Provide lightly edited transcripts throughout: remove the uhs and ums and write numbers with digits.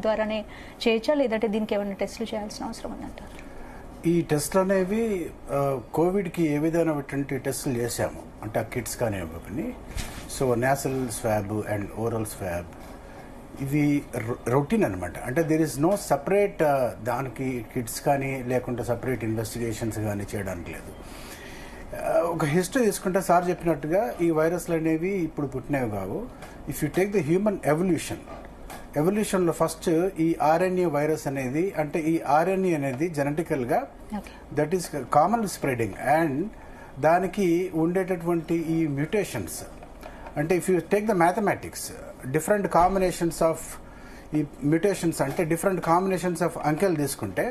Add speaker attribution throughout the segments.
Speaker 1: ద్వారానే చేయొచ్చా, లేదంటే దీనికి ఏమైనా టెస్టులు చేయాల్సిన అవసరం ఉందంటారు?
Speaker 2: ఈ టెస్టులు అనేవి కోవిడ్కి ఏ విధమైనటువంటి టెస్టులు చేశాము అంటే ఆ కిట్స్ కానీ ఇవ్వని. So nasal swab and oral swab ఇవి రొటీన్ అనమాట. అంటే దేర్ ఇస్ నో సపరేట్ దానికి కిట్స్ కానీ లేకుంటే సపరేట్ ఇన్వెస్టిగేషన్స్ కానీ చేయడానికి లేదు. ఒక హిస్టరీ తీసుకుంటే సార్ చెప్పినట్టుగా ఈ వైరస్లు అనేవి ఇప్పుడు పుట్టినవి కావు. If you take the human ఎవల్యూషన్లో ఫస్ట్ ఈ ఆర్ఎన్ఏ వైరస్ అనేది, అంటే ఈ ఆర్ఎన్ఏ అనేది జెనెటికల్గా that is common spreading and దానికి ఉండేటటువంటి ఈ మ్యూటేషన్స్, అంటే if you take the mathematics different combinations of ఈ మ్యూటేషన్స్, అంటే డిఫరెంట్ కాంబినేషన్స్ ఆఫ్ అంకెలు తీసుకుంటే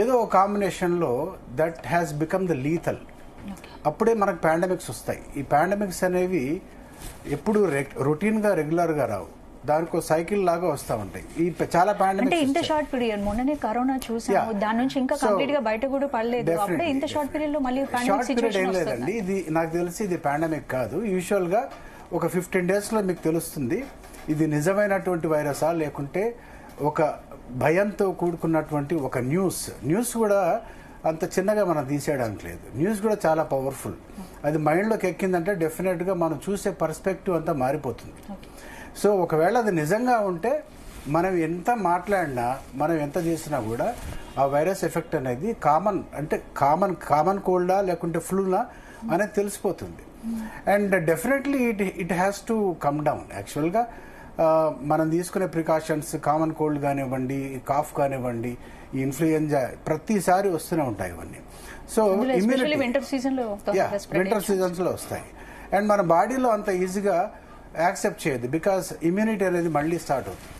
Speaker 2: ఏదో ఒక కాంబినేషన్లో that has become the lethal. అప్పుడే మనకు పాండమిక్స్ వస్తాయి. ఈ పాండమిక్స్ అనేవి ఎప్పుడు రొటీన్గా రెగ్యులర్గా రావు, దానికి సైకిల్ లాగా వస్తూ ఉంటాయి. ఈ చాలా
Speaker 1: పాండమిక్ ఇంత షార్ట్ పీరియడ్, మొన్ననే కరోనా చూసాము, దాని నుంచి ఇంకా కంప్లీట్ గా బయట కూడా పడలేదు. అప్పుడే ఇంత షార్ట్ పీరియడ్ లో మళ్ళీ
Speaker 2: షార్ట్ పీరియడ్ ఏం లేదండి. ఇది నాకు తెలిసి ఇది పాండమిక్ కాదు. యూజువల్ గా ఒక 15 days లో మీకు తెలుస్తుంది ఇది నిజమైనటువంటి వైరసా లేకుంటే ఒక భయంతో కూడుకున్నటువంటి ఒక న్యూస్ కూడా అంత చిన్నగా మనం తీసేయడానికి లేదు. న్యూస్ కూడా చాలా పవర్ఫుల్. అది మైండ్లోకి ఎక్కిందంటే డెఫినెట్గా మనం చూసే పర్స్పెక్టివ్ అంతా మారిపోతుంది. సో ఒకవేళ అది నిజంగా ఉంటే మనం ఎంత మాట్లాడినా మనం ఎంత చేసినా కూడా ఆ వైరస్ ఎఫెక్ట్ అనేది కామన్, అంటే కామన్ కోల్డా లేకుంటే ఫ్లూనా అనేది తెలిసిపోతుంది. And definitely it has to come down. యాక్చువల్గా మనం తీసుకునే ప్రికాషన్స్ కామన్ కోల్డ్ కానివ్వండి, కాఫ్ కానివ్వండి, ఈ ఇన్ఫ్లుయెంజా ప్రతిసారి వస్తూనే ఉంటాయి ఇవన్నీ. సో ఇమ్యూనిటీ వింటర్ సీజన్స్లో వస్తాయి అండ్ మన బాడీలో అంత ఈజీగా యాక్సెప్ట్ చేయదు, బికాస్ ఇమ్యూనిటీ అనేది మళ్ళీ స్టార్ట్ అవుతుంది.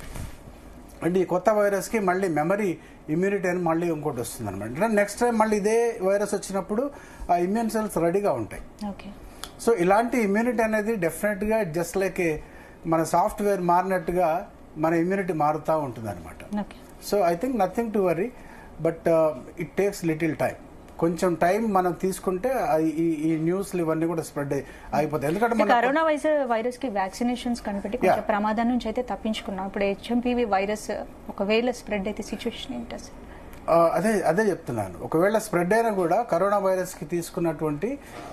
Speaker 2: అంటే ఈ కొత్త వైరస్కి మళ్ళీ మెమరీ ఇమ్యూనిటీ అని మళ్ళీ ఇంకోటి వస్తుంది అనమాట. నెక్స్ట్ టైం మళ్ళీ ఇదే వైరస్ వచ్చినప్పుడు ఆ ఇమ్యూన్ సెల్స్ రెడీగా ఉంటాయి. సో ఇలాంటి ఇమ్యూనిటీ అనేది డెఫినెట్గా జస్ట్ లైక్ మన సాఫ్ట్వేర్ మారినట్టుగా మన ఇమ్యూనిటీ మారుతూ ఉంటుంది అనమాట. So I think nothing to worry, but it takes little time. కొంచెం టైం మనం తీసుకుంటే ఈ న్యూస్లు ఇవన్నీ కూడా స్ప్రెడ్ అయిపోతాయి. ఎందుకంటే
Speaker 1: కరోనా వైరస్ కి వ్యాక్సినేషన్స్ కనిపెట్టి కొంచెం ప్రమాదం నుంచి అయితే తప్పించుకున్నాం. ఇప్పుడు హెచ్ఎంపీవీ వైరస్ ఒకవేళ స్ప్రెడ్ అయితే సిచ్యువేషన్ ఏంటి?
Speaker 2: అదే చెప్తున్నాను. ఒకవేళ స్ప్రెడ్ అయినా కూడా కరోనా వైరస్ కి తీసుకున్నటువంటి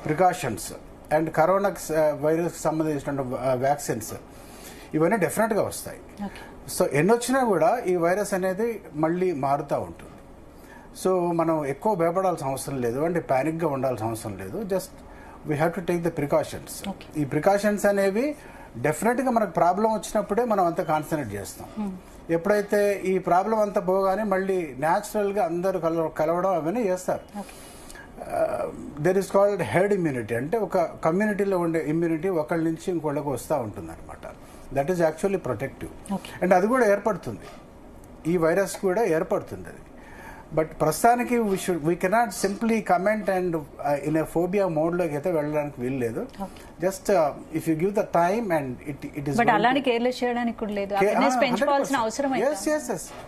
Speaker 2: ప్రికాషన్స్ అండ్ కరోనా వైరస్ కి సంబంధించిన వ్యాక్సిన్స్ ఇవన్నీ డెఫినెట్గా వస్తాయి. సో ఎన్నొచ్చినా కూడా ఈ వైరస్ అనేది మళ్ళీ మారుతూ ఉంటుంది. సో మనం ఎక్కువ భయపడాల్సిన అవసరం లేదు, అంటే ప్యానిక్గా ఉండాల్సిన అవసరం లేదు. Just we have to take the precautions. ఈ ప్రికాషన్స్ అనేవి డెఫినెట్గా మనకు ప్రాబ్లం వచ్చినప్పుడే మనం అంతా కాన్సన్ట్రేట్ చేస్తాం. ఎప్పుడైతే ఈ ప్రాబ్లం అంతా పోగానే మళ్ళీ న్యాచురల్గా అందరూ కలవడం అవన్నీ చేస్తారు. There is called heard immunity, అంటే ఒక కమ్యూనిటీలో ఉండే ఇమ్యూనిటీ ఒకళ్ళ నుంచి ఇంకోళ్ళకి వస్తూ ఉంటుంది అనమాట. That is actually protective. And అది కూడా ఏర్పడుతుంది, ఈ వైరస్ కూడా ఏర్పడుతుంది అది. బట్ ప్రస్తుతానికి we cannot simply comment and in a phobia మోడ్లోకి అయితే వెళ్ళడానికి వీల్లేదు. Just if you give the time and it is
Speaker 1: అలానే కేర్లెస్ చేయడానికి కూడా లేదు.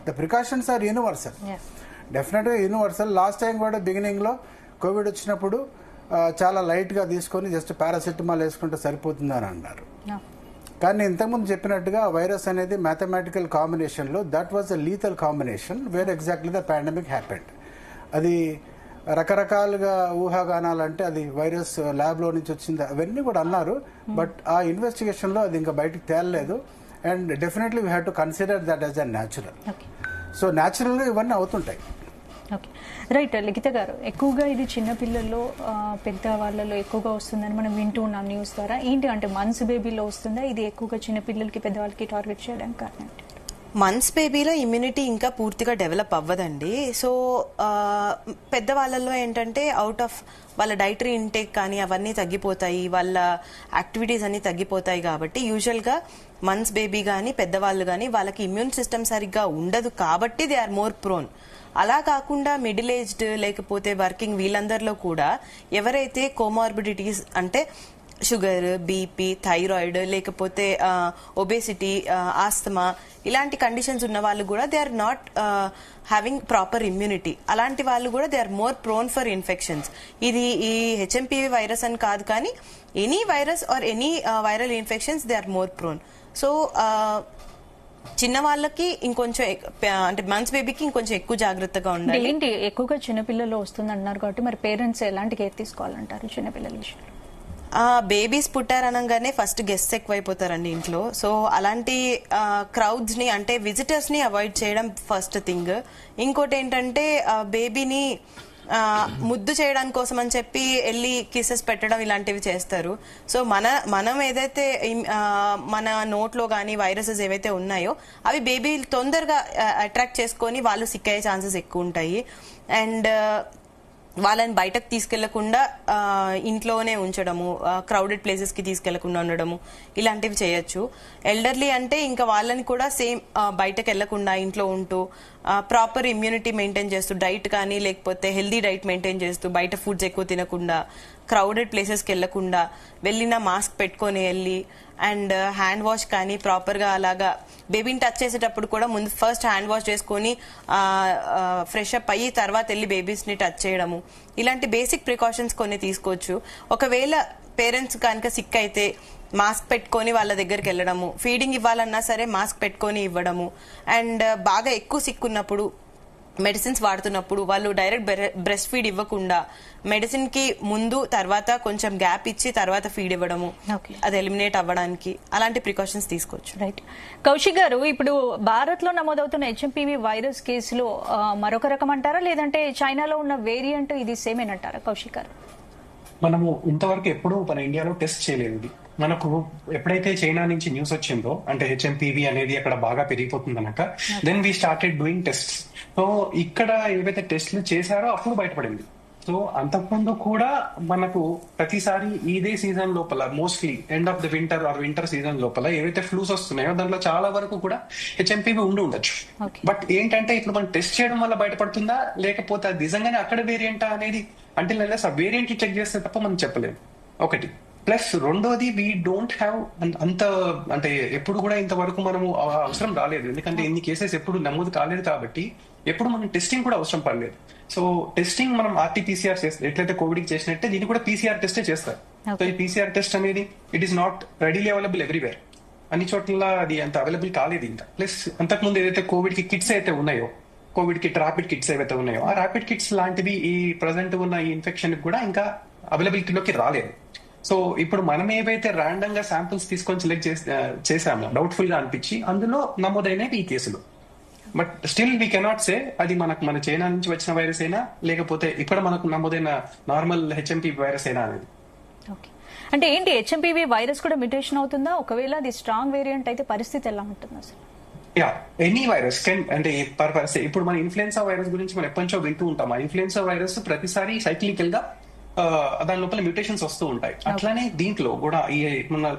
Speaker 2: ద ప్రికాషన్స్ ఆర్ యూనివర్సల్, డెఫినెట్గా యూనివర్సల్. లాస్ట్ టైం కూడా బిగినింగ్లో కోవిడ్ వచ్చినప్పుడు చాలా లైట్గా తీసుకొని జస్ట్ పారాసెటమాల్ వేసుకుంటే సరిపోతుంది అని అన్నారు. కానీ ఇంతకుముందు చెప్పినట్టుగా వైరస్ అనేది మ్యాథమెటికల్ కాంబినేషన్లో that was a lethal combination where exactly the pandemic happened. అది రకరకాలుగా ఊహాగానాలంటే అది వైరస్ ల్యాబ్లో నుంచి వచ్చింది అవన్నీ కూడా అన్నారు. బట్ ఆ ఇన్వెస్టిగేషన్లో అది ఇంకా బయటకు తేలలేదు. And definitely we have to consider that as a natural. So న్యాచురల్గా ఇవన్నీ అవుతుంటాయి.
Speaker 1: Okay, right. లిఖిత గారు, ఎక్కువగా ఇది చిన్నపిల్లల్లో పెద్ద వాళ్ళలో ఎక్కువగా వస్తుందని మనం వింటూ ఉన్నాం న్యూస్ ద్వారా. ఏంటి అంటే మంత్స్ బేబీలో వస్తుందా ఇది ఎక్కువగా చిన్నపిల్లలకి పెద్దవాళ్ళకి టార్గెట్ చేయడానికి కారణం?
Speaker 3: మంత్స్ బేబీలో ఇమ్యూనిటీ ఇంకా పూర్తిగా డెవలప్ అవ్వదండి. సో పెద్దవాళ్ళలో ఏంటంటే అవుట్ ఆఫ్ వాళ్ళ డైటరీ ఇంటేక్ కానీ అవన్నీ తగ్గిపోతాయి, వాళ్ళ యాక్టివిటీస్ అన్ని తగ్గిపోతాయి. కాబట్టి యూజువల్గా మంత్స్ బేబీ కానీ పెద్దవాళ్ళు కానీ వాళ్ళకి ఇమ్యూన్ సిస్టమ్ సరిగ్గా ఉండదు కాబట్టి దే ఆర్ మోర్ ప్రోన్. అలా కాకుండా మిడిల్ ఏజ్డ్ లేకపోతే వర్కింగ్ వీళ్ళందరిలో కూడా ఎవరైతే కోమార్బిడిటీస్ అంటే షుగర్, బీపీ, థైరాయిడ్ లేకపోతే ఒబేసిటీ, ఆస్తమా ఇలాంటి కండిషన్స్ ఉన్న వాళ్ళు కూడా they are not having proper immunity. అలాంటి వాళ్ళు కూడా they are more prone for infections. ఇది ఈ హెచ్ఎంపీవీ వైరస్ అని కాదు కానీ any virus or any viral infections they are more prone. So చిన్న వాళ్ళకి ఇంకొంచెం అంటే మంత్స్ బేబీకి ఇంకొంచెం ఎక్కువ జాగ్రత్తగా ఉండాలి.
Speaker 1: ఏంటి ఎక్కువగా చిన్నపిల్లలు వస్తుంది అంటున్నారు కాబట్టి మరి పేరెంట్స్ ఎలాంటి కేర్ తీసుకోవాలంటారు చిన్నపిల్లల విషయంలో?
Speaker 3: బేబీస్ పుట్టారనగానే ఫస్ట్ గెస్ట్స్ ఎక్కువైపోతారండి ఇంట్లో. సో అలాంటి క్రౌడ్స్ ని అంటే విజిటర్స్ ని అవాయిడ్ చేయడం ఫస్ట్ థింగ్. ఇంకోటి ఏంటంటే బేబీని ముద్దు చేయడానికి కోసం అని చెప్పి వెళ్ళి కిసెస్ పెట్టడం ఇలాంటివి చేస్తారు. సో మనం ఏదైతే మన నోట్లో కానీ వైరసెస్ ఏవైతే ఉన్నాయో అవి బేబీ తొందరగా అట్రాక్ట్ చేసుకొని వాళ్ళు సిక్ అయ్యే ఛాన్సెస్ ఎక్కువ ఉంటాయి. అండ్ వాళ్ళని బయటకు తీసుకెళ్లకుండా ఇంట్లోనే ఉంచడము, క్రౌడెడ్ ప్లేసెస్ కి తీసుకెళ్లకుండా ఉండడము ఇలాంటివి చేయొచ్చు. ఎల్డర్లీ అంటే ఇంకా వాళ్ళని కూడా సేమ్ బయటకు వెళ్లకుండా ఇంట్లో ఉంటూ ప్రాపర్ ఇమ్యూనిటీ మెయింటైన్ చేస్తూ డైట్ కానీ లేకపోతే హెల్దీ డైట్ మెయింటైన్ చేస్తూ బయట ఫుడ్స్ ఎక్కువ తినకుండా క్రౌడెడ్ ప్లేసెస్కి వెళ్లకుండా వెళ్ళిన మాస్క్ పెట్టుకొని వెళ్ళి అండ్ హ్యాండ్ వాష్ కానీ ప్రాపర్ గా అలాగా బేబీని టచ్ చేసేటప్పుడు కూడా ముందు ఫస్ట్ హ్యాండ్ వాష్ చేసుకొని ఫ్రెష్ అప్ అయ్యి తర్వాత వెళ్ళి బేబీస్ ని టచ్ చేయడము ఇలాంటి బేసిక్ ప్రికాషన్స్ కొన్ని తీసుకోవచ్చు. ఒకవేళ పేరెంట్స్ కనుక సిక్ అయితే మాస్క్ పెట్టుకొని వాళ్ళ దగ్గరికి వెళ్ళడము, ఫీడింగ్ ఇవ్వాలన్నా సరే మాస్క్ పెట్టుకొని ఇవ్వడము. అండ్ బాగా ఎక్కువ సిక్ ఉన్నప్పుడు మెడిసిన్స్ వాడుతున్నప్పుడు వాళ్ళు డైరెక్ట్ బ్రెస్ట్ ఫీడ్ ఇవ్వకుండా మెడిసిన్ కి ముందు తర్వాత కొంచెం గ్యాప్ ఇచ్చి తర్వాత ఫీడ్ ఇవ్వడము, అది ఎలిమినేట్ అవ్వడానికి అలాంటి ప్రికాషన్స్ తీసుకోవచ్చు.
Speaker 1: రైట్. కౌశిక్ గారు, ఇప్పుడు భారత్ లో నమోదవుతున్న హెచ్ఎంపీవీ వైరస్ కేసులో మరొక రకం అంటారా లేదంటే చైనాలో ఉన్న వేరియంట్ ఇది సేమేనంటారా కౌశిక్ గారు?
Speaker 4: మనము ఇంతవరకు ఎప్పుడు మన ఇండియాలో టెస్ట్ చేయలేదు ఇది. మనకు ఎప్పుడైతే చైనా నుంచి న్యూస్ వచ్చిందో అంటే హెచ్ఎంపీవీ అనేది అక్కడ బాగా పెరిగిపోతుందనక then we started doing test. So ఇక్కడ ఏవైతే టెస్ట్లు చేశారో అప్పుడు బయటపడింది. సో అంతకుముందు కూడా మనకు ప్రతిసారి ఇదే సీజన్ లోపల mostly end of the winter are winter season లోపల ఏవైతే ఫ్లూస్ వస్తున్నాయో దాంట్లో చాలా వరకు కూడా హెచ్ఎంపీవీ ఉండొచ్చు. బట్ ఏంటంటే ఇప్పుడు మనం టెస్ట్ చేయడం వల్ల బయటపడుతుందా లేకపోతే అది నిజంగానే అక్కడ వేరియంటా అనేది అంటే ఆ వేరియంట్ చెక్ చేస్తే తప్ప మనం చెప్పలేము ఒకటి. ప్లస్ రెండోది వీ డోంట్ హ్యావ్ అంత అంటే ఎప్పుడు కూడా ఇంతవరకు మనము అవసరం రాలేదు, ఎందుకంటే ఇన్ని కేసెస్ ఎప్పుడు నమోదు కాలేదు కాబట్టి ఎప్పుడు మనం టెస్టింగ్ కూడా అవసరం పడలేదు. సో టెస్టింగ్ మనం ఆర్టీపీసీఆర్ చేస్తాం, ఎట్లయితే కోవిడ్ కి చేసినట్టే దీన్ని కూడా పీసీఆర్ టెస్టే చేస్తారు. సో ఈ పీసీఆర్ టెస్ట్ అనేది it is not readily available everywhere, అన్ని చోట్ల అది అంత అవైలబుల్ కాలేదు ఇంకా. ప్లస్ అంతకుముందు ఏదైతే కోవిడ్ కి కిట్స్ అయితే ఉన్నాయో, కోవిడ్ కిట్ ర్యాపిడ్ కిట్స్ ఏవైతే ఉన్నాయో ఆ ర్యాపిడ్ కిట్స్ లాంటివి ఈ ప్రజెంట్ ఉన్న ఈ ఇన్ఫెక్షన్ కూడా ఇంకా అవైలబిలిటీలోకి రాలేదు. సో ఇప్పుడు మనం ఏవైతే ర్యాండమ్ గా శాంపిల్స్ తీసుకొని సెలెక్ట్ చేసామో డౌట్ఫుల్ గా అనిపించి అందులో నమోదైనవి ఈ కేసులు. But still we cannot say అది మన చైనా నుంచి వచ్చిన వైరస్ అయినా లేకపోతే ఇక్కడ మనకు నమోదైన నార్మల్ హెచ్ఎంపీ వైరస్ అయినా అనేది.
Speaker 1: అంటే ఏంటి హెచ్ఎంపీవీ వైరస్ కూడా మ్యుటేషన్ అవుతుందా? ఒకవేళ అది స్ట్రాంగ్ వేరియంట్ అయితే పరిస్థితి ఎలా ఉంటుంది అసలు?
Speaker 4: యా, ఎనీ వైరస్ కెన్ అంటే ఇప్పుడు మన ఇన్ఫ్లుయెన్సా వైరస్ గురించి మనం ఎప్పటి నుంచో వింటూ ఉంటాం. ఆ ఇన్ఫ్లుయెన్సా వైరస్ ప్రతిసారి సైక్లికల్ గా దాని లోపల మ్యూటేషన్స్ వస్తూ ఉంటాయి. అట్లానే దీంట్లో కూడా ఈ మన